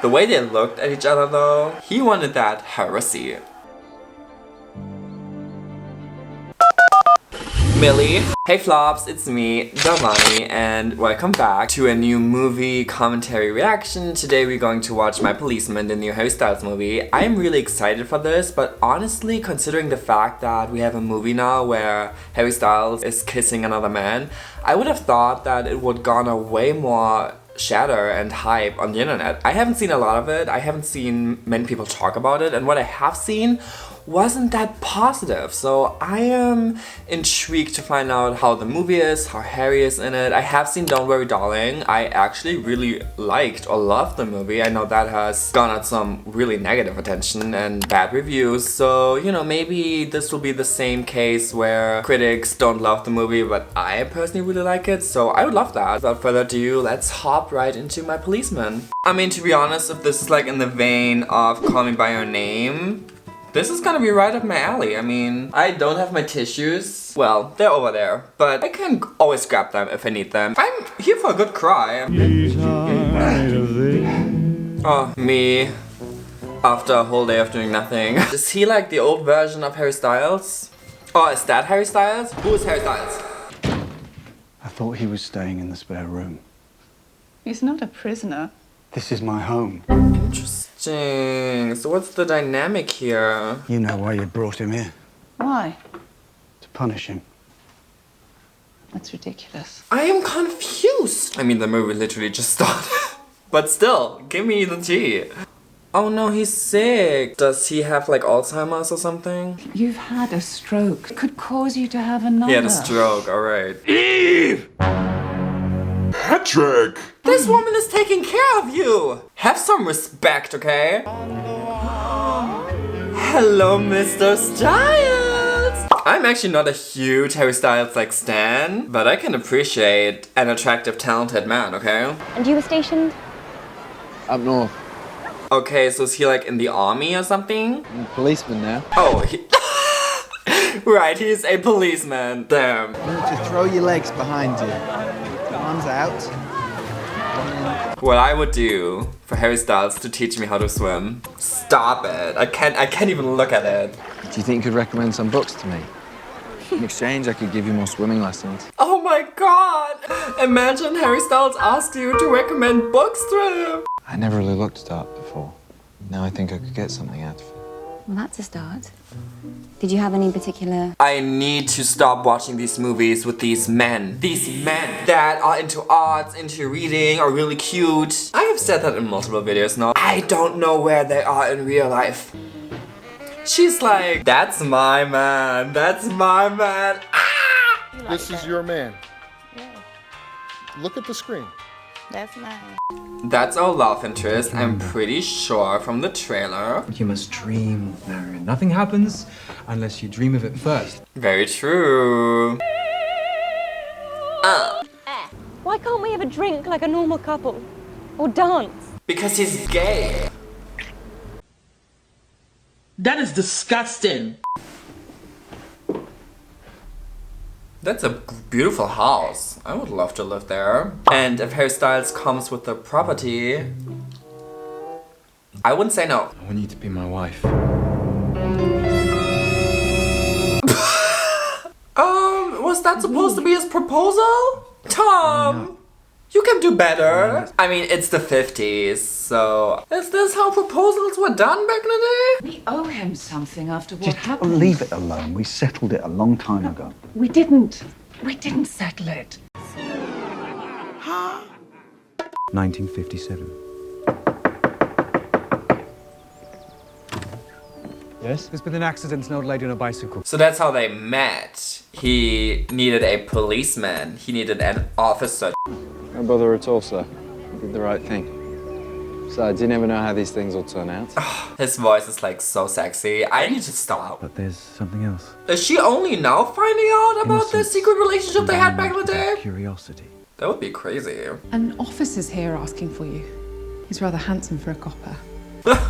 The way they looked at each other though, he wanted that heresy. Millie. Hey flops, it's me, Davani, and welcome back to a new movie commentary reaction. Today we're going to watch My Policeman, the new Harry Styles movie. I'm really excited for this, but honestly, considering the fact that we have a movie now where Harry Styles is kissing another man, I would have thought that it would garner way more chatter and hype on the internet. I haven't seen a lot of it, I haven't seen many people talk about it, and what I have seen wasn't that positive. So I am intrigued to find out how the movie is, how Harry is in it. I have seen Don't Worry Darling. I actually really liked or loved the movie. I know that has garnered some really negative attention and bad reviews. So, you know, maybe this will be the same case where critics don't love the movie, but I personally really like it. So I would love that. Without further ado, let's hop right into My Policeman. I mean, to be honest, if this is like in the vein of Call Me By Your Name, this is gonna be right up my alley. I mean, I don't have my tissues. Well, they're over there, but I can always grab them if I need them. I'm here for a good cry. Oh, me. After a whole day of doing nothing. Is he like the old version of Harry Styles? Oh, is that Harry Styles? Who is Harry Styles? I thought he was staying in the spare room. He's not a prisoner. This is my home. Interesting. So what's the dynamic here? You know why you brought him here? Why? To punish him. That's ridiculous. I am confused. I mean, the movie literally just started. But still, give me the tea. Oh no, he's sick. Does he have like Alzheimer's or something? You've had a stroke. It could cause you to have another. He had a stroke, alright. Eve! Patrick! This woman is taking care of you! Have some respect, okay? Hello, Mr. Styles! I'm actually not a huge Harry Styles like stan, but I can appreciate an attractive, talented man, okay? And you were stationed? Up north. Okay, so is he like in the army or something? I'm a policeman now. Oh, right, he's a policeman. Damn. You need to throw your legs behind you. Arms out. What I would do for Harry Styles to teach me how to swim. Stop it. I can't even look at it. Do you think you could recommend some books to me? In exchange, I could give you more swimming lessons. Oh my god! Imagine Harry Styles asked you to recommend books to him. I never really looked at art before. Now I think I could get something out of it. Well, that's a start. Did you have any particular... I need to stop watching these movies with these men. These men that are into arts, into reading, are really cute. I have said that in multiple videos now. I don't know where they are in real life. She's like, that's my man. That's my man. Ah! This is your man. Look at the screen. That's mine. That's our love interest, I'm pretty sure, from the trailer. You must dream, Marion. Nothing happens unless you dream of it first. Very true. Why can't we have a drink like a normal couple? Or dance? Because he's gay. That is disgusting. That's a beautiful house. I would love to live there. And if Harry Styles comes with the property, I wouldn't say no. I want you to be my wife. Was that supposed to be his proposal? Tom, you can do better. I mean, it's the 50s, so... Is this how proposals were done back in the day? We owe him something after what Just happened. leave it alone. We settled it a long time ago. We didn't. We didn't settle it. 1957. Yes? There's been an accident, an old lady on a bicycle. So that's how they met. He needed a policeman. He needed an officer. Don't bother at all, sir. You did the right thing. Besides, you never know how these things will turn out. His voice is like so sexy. I need to stop. But there's something else. Is she only now finding out about the secret relationship they had back in the day? Curiosity. That would be crazy. An officer's here asking for you. He's rather handsome for a copper.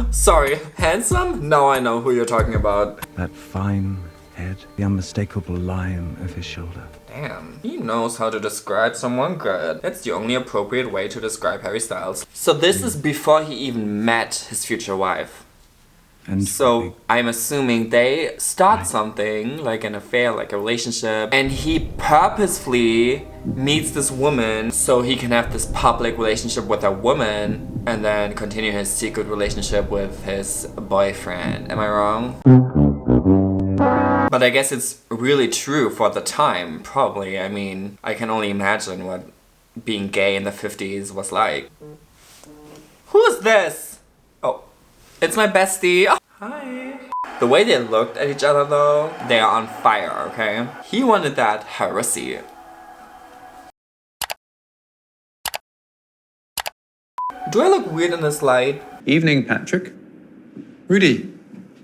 Sorry, handsome? Now I know who you're talking about. That fine, head, the unmistakable line of his shoulder. Damn, he knows how to describe someone good. That's the only appropriate way to describe Harry Styles. So this is before he even met his future wife. And So I'm assuming they start something, like an affair, like a relationship, and he purposefully meets this woman so he can have this public relationship with a woman and then continue his secret relationship with his boyfriend. Am I wrong? But I guess it's really true for the time, probably. I mean, I can only imagine what being gay in the 50s was like. Who is this? Oh, it's my bestie. Oh, hi. The way they looked at each other though, they are on fire, okay? He wanted that heresy. Do I look weird in this light? Evening, Patrick. Rudy,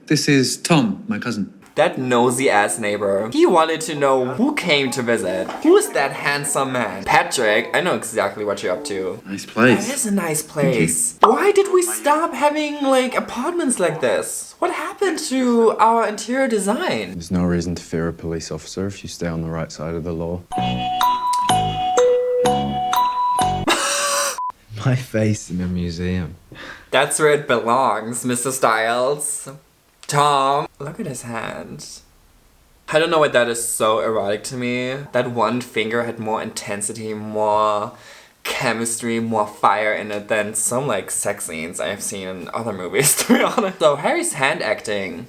this is Tom, my cousin. That nosy ass neighbor. He wanted to know who came to visit. Who is that handsome man? Patrick, I know exactly what you're up to. Nice place. That is a nice place. Why did we stop having like apartments like this? What happened to our interior design? There's no reason to fear a police officer if you stay on the right side of the law. My face in a museum. That's where it belongs, Mr. Styles. Tom, look at his hands. I don't know why that is so erotic to me. That one finger had more intensity, more chemistry, more fire in it than some like sex scenes I've seen in other movies, to be honest. So Harry's hand acting,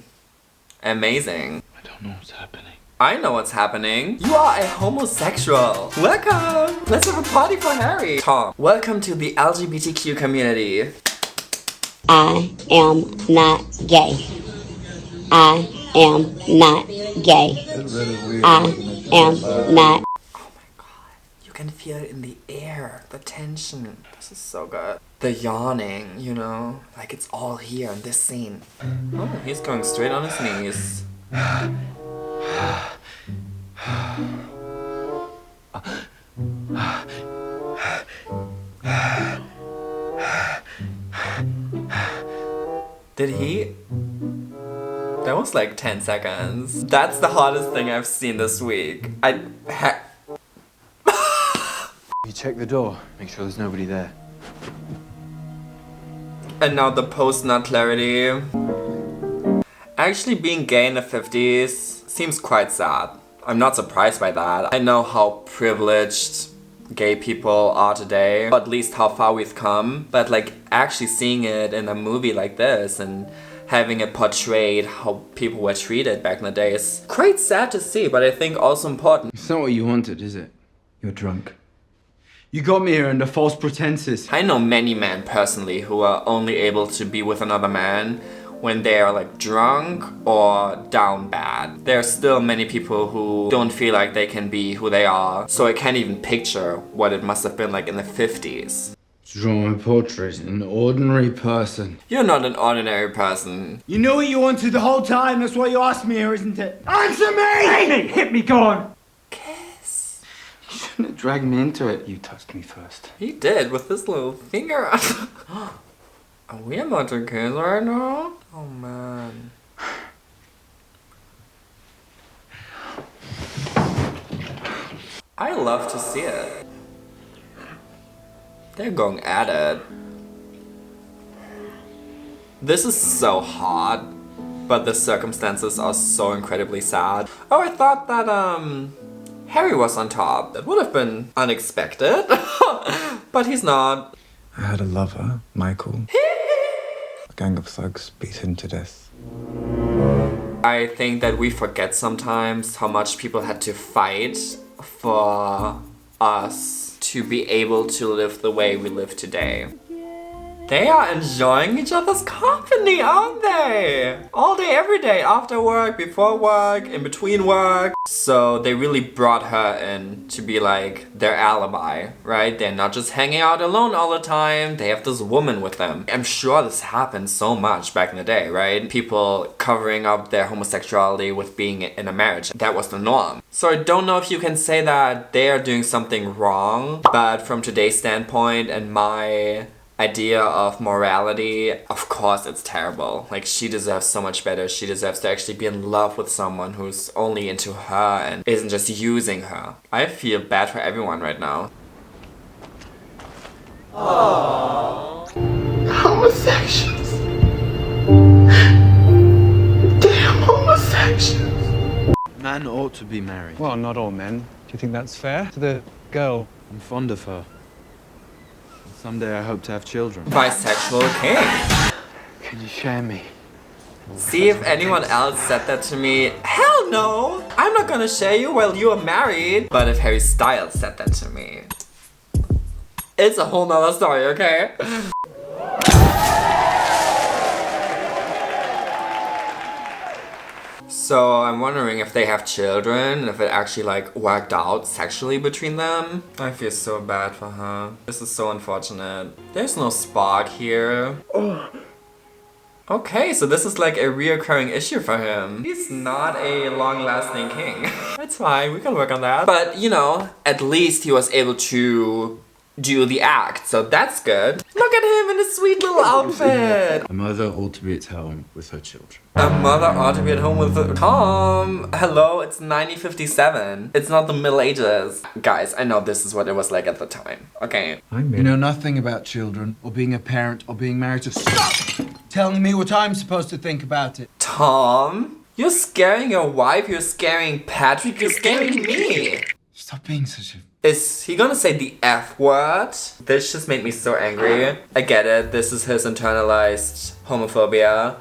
amazing. I don't know what's happening. I know what's happening. You are a homosexual. Welcome. Let's have a party for Harry. Tom, welcome to the LGBTQ community. I am not gay. I am not gay. I am not. Oh my god. You can feel it in the air. The tension. This is so good. The yawning, you know? Like it's all here in this scene. Oh, he's going straight on his knees. Did he? That was like 10 seconds. That's the hottest thing I've seen this week. You check the door, make sure there's nobody there. And now the post-nut clarity. Actually being gay in the 50s seems quite sad. I'm not surprised by that. I know how privileged gay people are today, or at least how far we've come. But like actually seeing it in a movie like this and having it portrayed how people were treated back in the day is quite sad to see, but I think also important. It's not what you wanted, is it? You're drunk. You got me here under false pretenses. I know many men personally who are only able to be with another man when they are like drunk or down bad. There are still many people who don't feel like they can be who they are, so I can't even picture what it must have been like in the 50s. Draw my portrait, an ordinary person. You're not an ordinary person. You knew what you wanted the whole time, that's why you asked me here, isn't it? Answer me! Amy, hit me, go on! Kiss. You shouldn't have dragged me into it. You touched me first. He did with this little finger. Are we about to kiss right now? Oh man. I love to see it. They're going at it. This is so hot, but the circumstances are so incredibly sad. Oh, I thought that Harry was on top. That would have been unexpected, but he's not. I had a lover, Michael. A gang of thugs beat him to death. I think that we forget sometimes how much people had to fight for us to be able to live the way we live today. They are enjoying each other's company, aren't they? All day, every day, after work, before work, in between work. So they really brought her in to be like their alibi, right? They're not just hanging out alone all the time. They have this woman with them. I'm sure this happened so much back in the day, right? People covering up their homosexuality with being in a marriage. That was the norm. So I don't know if you can say that they are doing something wrong, but from today's standpoint and my idea of morality, of course it's terrible. Like, she deserves so much better. She deserves to actually be in love with someone who's only into her and isn't just using her. I feel bad for everyone right now. Aww. Homosexuals. Damn homosexuals. Man ought to be married. Well, not all men. Do you think that's fair to the girl? I'm fond of her. Someday I hope to have children. Bisexual king. Can you share me? See if anyone else said that to me. Hell no! I'm not gonna share you while you are married. But if Harry Styles said that to me, it's a whole nother story, okay? So I'm wondering if they have children and if it actually like worked out sexually between them. I feel so bad for her. This is so unfortunate. There's no spark here. Okay, so this is like a reoccurring issue for him. He's not a long-lasting king. That's fine, we can work on that. But, you know, at least he was able to do the act, so that's good. Look at him in his sweet little outfit. A mother ought to be at home with her children. A mother ought to be at home with Tom. Hello, it's 1957. It's not the Middle Ages. Guys, I know this is what it was like at the time, okay? You know nothing about children, or being a parent, or being married, so stop telling me what I'm supposed to think about it. Tom, you're scaring your wife, you're scaring Patrick, you're scaring me. Stop being such a... Is he gonna say the F word? This just made me so angry. I get it, this is his internalized homophobia.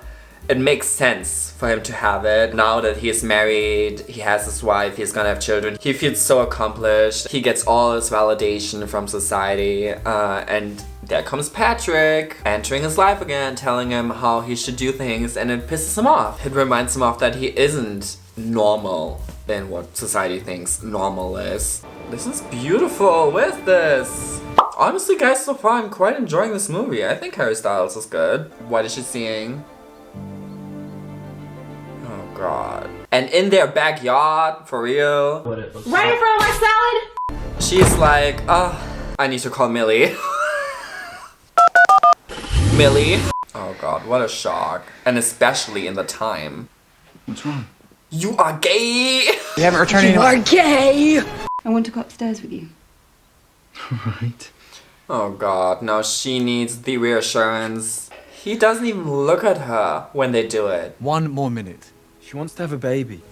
It makes sense for him to have it. Now that he is married, he has his wife, he's gonna have children. He feels so accomplished. He gets all his validation from society. And there comes Patrick, entering his life again, telling him how he should do things, and it pisses him off. It reminds him of that he isn't normal than what society thinks normal is. This is beautiful. With this? Honestly, guys, so far I'm quite enjoying this movie. I think Harry Styles is good. What is she seeing? Oh god. And in their backyard, for real. Ready for my salad? She's like, oh, I need to call Millie. Millie. Oh god, what a shock. And especially in the time. What's wrong? You are gay! You haven't returned any... are gay! I want to go upstairs with you. Right. Oh god, now she needs the reassurance. He doesn't even look at her when they do it. 1 more minute. She wants to have a baby.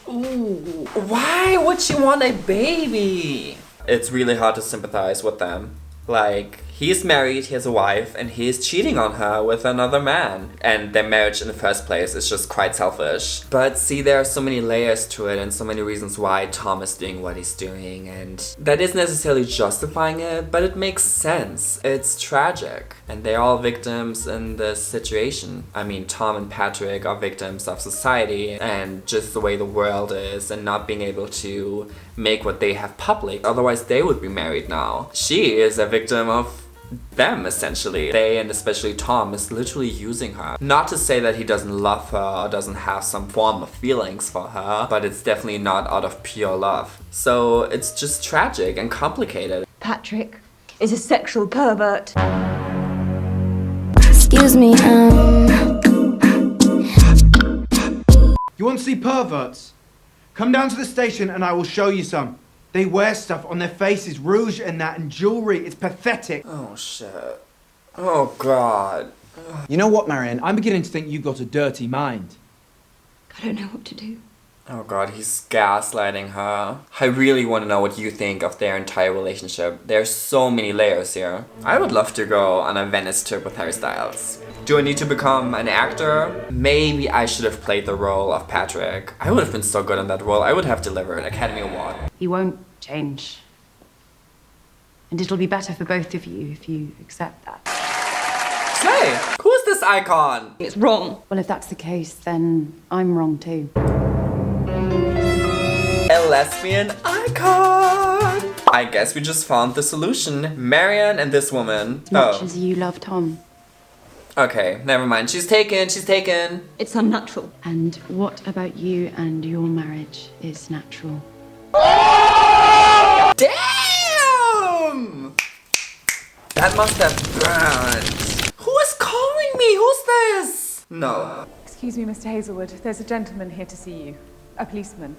Ooh, why would she want a baby? It's really hard to sympathize with them. Like, he's married, he has a wife, and he's cheating on her with another man. And their marriage in the first place is just quite selfish. But see, there are so many layers to it and so many reasons why Tom is doing what he's doing. And that isn't necessarily justifying it, but it makes sense. It's tragic. And they're all victims in this situation. I mean, Tom and Patrick are victims of society and just the way the world is and not being able to make what they have public. Otherwise, they would be married now. She is a victim of them, essentially. They, and especially Tom, is literally using her. Not to say that he doesn't love her or doesn't have some form of feelings for her, but it's definitely not out of pure love. So it's just tragic and complicated. Patrick is a sexual pervert. Excuse me, You want to see perverts? Come down to the station and I will show you some. They wear stuff on their faces, rouge and that, and jewelry. It's pathetic. Oh shit. Oh god. You know what, Marion? I'm beginning to think you've got a dirty mind. I don't know what to do. Oh god, he's gaslighting her. I really want to know what you think of their entire relationship. There's so many layers here. I would love to go on a Venice trip with Harry Styles. Do I need to become an actor? Maybe I should have played the role of Patrick. I would have been so good in that role. I would have delivered Academy Award. He won't change. And it'll be better for both of you if you accept that. Slay! Who's this icon? It's wrong. Well, if that's the case, then I'm wrong too. A lesbian icon! I guess we just found the solution. Marion and this woman. As much as you love Tom. Okay, never mind. She's taken, she's taken. It's unnatural. And what about you and your marriage is natural? Damn! That must have burned. Who is calling me? Who's this? No. Excuse me, Mr. Hazelwood. There's a gentleman here to see you. A policeman.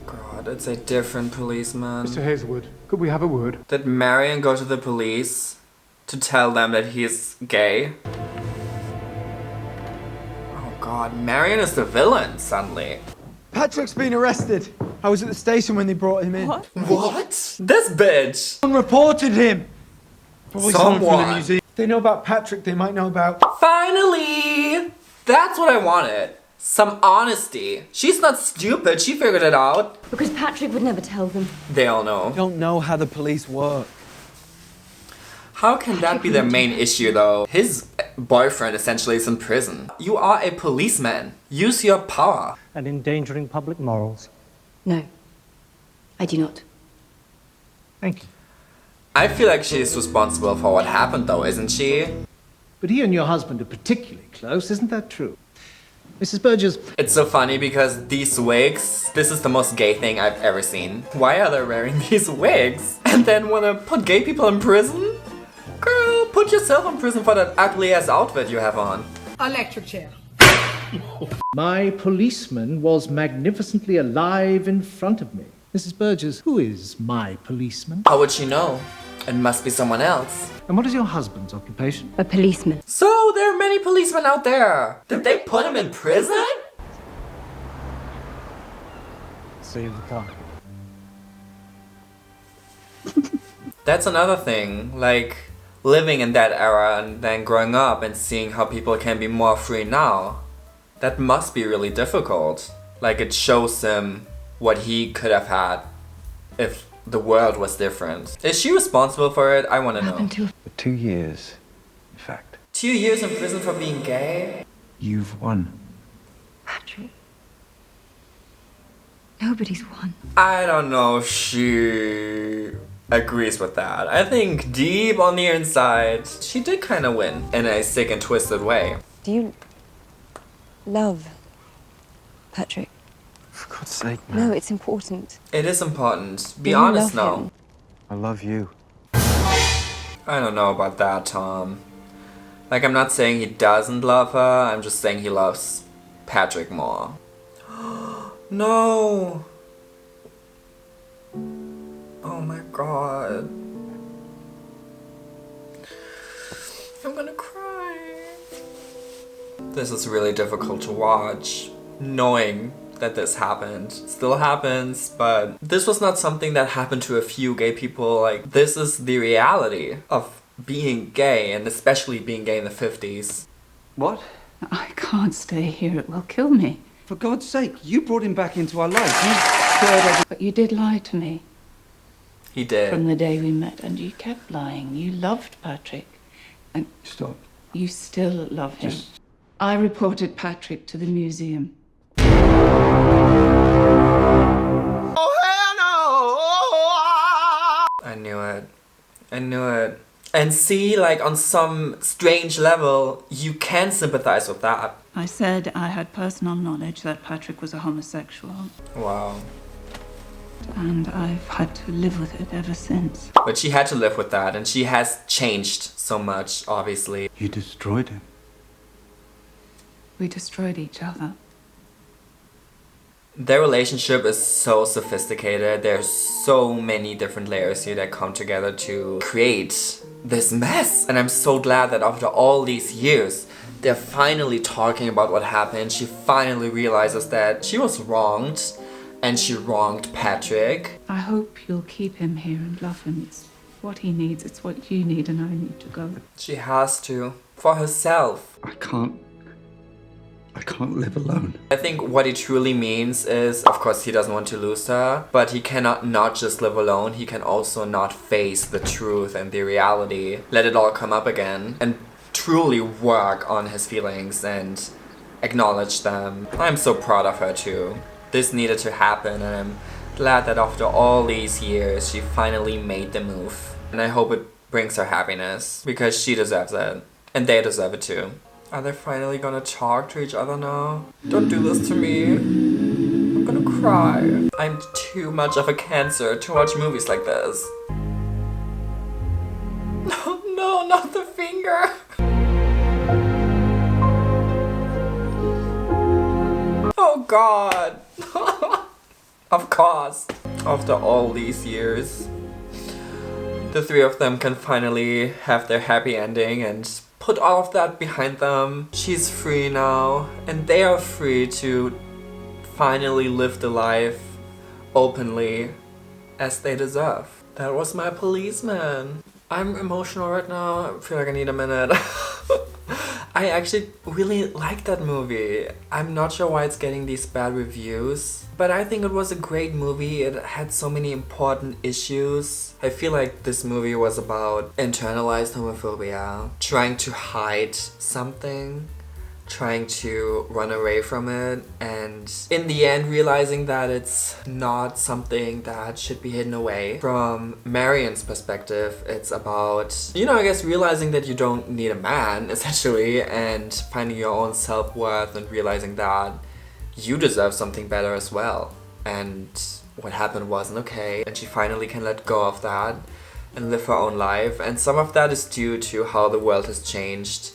God, it's a different policeman. Mr. Hazelwood, could we have a word? Did Marion go to the police to tell them that he's gay? Oh God, Marion is the villain suddenly. Patrick's been arrested. I was at the station when they brought him in. What? This bitch! Someone reported him. Probably someone from the Someone. museum. If they know about Patrick, they might know about... Finally! That's what I wanted. Some honesty. She's not stupid, she figured it out. Because Patrick would never tell them. They all know. Don't know how the police work. How can that be their main issue though? His boyfriend essentially is in prison. You are a policeman. Use your power. And endangering public morals. No, I do not. Thank you. I feel like she's responsible for what happened though, isn't she? But he and your husband are particularly close, isn't that true? Mrs. Burgess. It's so funny because these wigs, this is the most gay thing I've ever seen. Why are they wearing these wigs? And then wanna put gay people in prison? Girl, put yourself in prison for that ugly ass outfit you have on. Electric chair. My policeman was magnificently alive in front of me. Mrs. Burgess, who is my policeman? How would she know? It must be someone else. And what is your husband's occupation? A policeman. So there are many policemen out there. Did they put him in prison? Save the car. That's another thing, like living in that era and then growing up and seeing how people can be more free now. That must be really difficult. Like it shows him what he could have had if the world was different. Is she responsible for it? I want to know. For 2 years, in fact. 2 years in prison for being gay? You've won. Patrick. Nobody's won. I don't know if she agrees with that. I think deep on the inside, she did kind of win in a sick and twisted way. Do you love Patrick? For God's sake, man. No, it's important. It is important. Be Do you honest love now. him? I love you. I don't know about that, Tom. Like, I'm not saying he doesn't love her, I'm just saying he loves Patrick more. No! Oh my god. I'm gonna cry. This is really difficult to watch, knowing that this happened. Still happens, but this was not something that happened to a few gay people. Like, this is the reality of being gay, and especially being gay in the 50s. What? I can't stay here. It will kill me. For God's sake, you brought him back into our life. You scared us. But you did lie to me He did. from the day we met, and you kept lying. You loved Patrick, and Stop. you still love him. I reported Patrick to the museum. I knew it. I knew it. And see, like, on some strange level, you can sympathize with that. I said I had personal knowledge that Patrick was a homosexual, Wow. and I've had to live with it ever since. But she had to live with that, and she has changed so much, obviously. You destroyed him. We destroyed each other. Their relationship is so sophisticated. There's so many different layers here that come together to create this mess. And I'm so glad that after all these years, they're finally talking about what happened. She finally realizes that she was wronged, and she wronged Patrick. I hope you'll keep him here and love him. It's what he needs, it's what you need, and I need to go. She has to, for herself. I can't live alone. I think what he truly means is, of course, he doesn't want to lose her, but he cannot not just live alone. He can also not face the truth and the reality, let it all come up again, and truly work on his feelings and acknowledge them. I'm so proud of her too. This needed to happen, and I'm glad that after all these years, she finally made the move. And I hope it brings her happiness, because she deserves it, and they deserve it too. Are they finally gonna talk to each other now? Don't do this to me. I'm gonna cry. I'm too much of a cancer to watch movies like this. No, no. god! Of course. After all these years, the three of them can finally have their happy ending and put all of that behind them. She's free now, and they are free to finally live the life openly as they deserve. That was My Policeman. I'm emotional right now. I feel like I need a minute. I actually really like that movie. I'm not sure why it's getting these bad reviews, but I think it was a great movie. It had so many important issues. I feel like this movie was about internalized homophobia, trying to hide something, trying to run away from it, and in the end realizing that it's not something that should be hidden away. From Marion's perspective, it's about, you know, I guess realizing that you don't need a man, essentially, and finding your own self-worth and realizing that you deserve something better as well. And what happened wasn't okay, and she finally can let go of that and live her own life. And some of that is due to how the world has changed.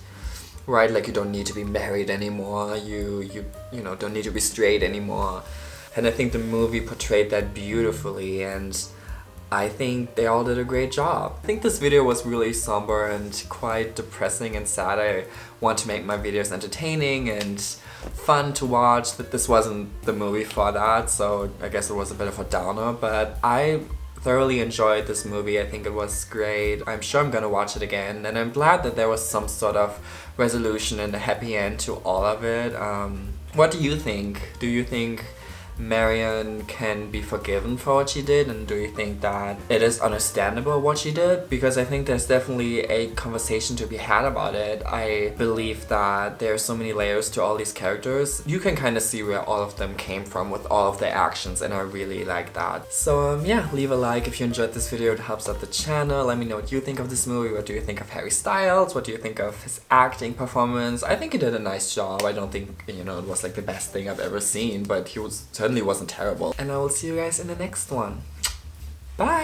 Right, like you don't need to be married anymore, you know, don't need to be straight anymore. And I think the movie portrayed that beautifully, and I think they all did a great job. I think this video was really somber and quite depressing and sad. I want to make my videos entertaining and fun to watch. That this wasn't the movie for that, so I guess it was a bit of a downer, but I thoroughly enjoyed this movie. I think it was great. I'm sure I'm gonna watch it again, and I'm glad that there was some sort of resolution and a happy end to all of it. What do you think? Do you think Marion can be forgiven for what she did, and do you think that it is understandable what she did? Because I think there's definitely a conversation to be had about it. I believe that there are so many layers to all these characters. You can kind of see where all of them came from with all of their actions, and I really like that. So yeah, leave a like if you enjoyed this video. It helps out the channel. Let me know what you think of this movie. What do you think of Harry Styles? What do you think of his acting performance? I think he did a nice job. I don't think, you know, it was like the best thing I've ever seen, but he certainly wasn't terrible. And I will see you guys in the next one. Bye!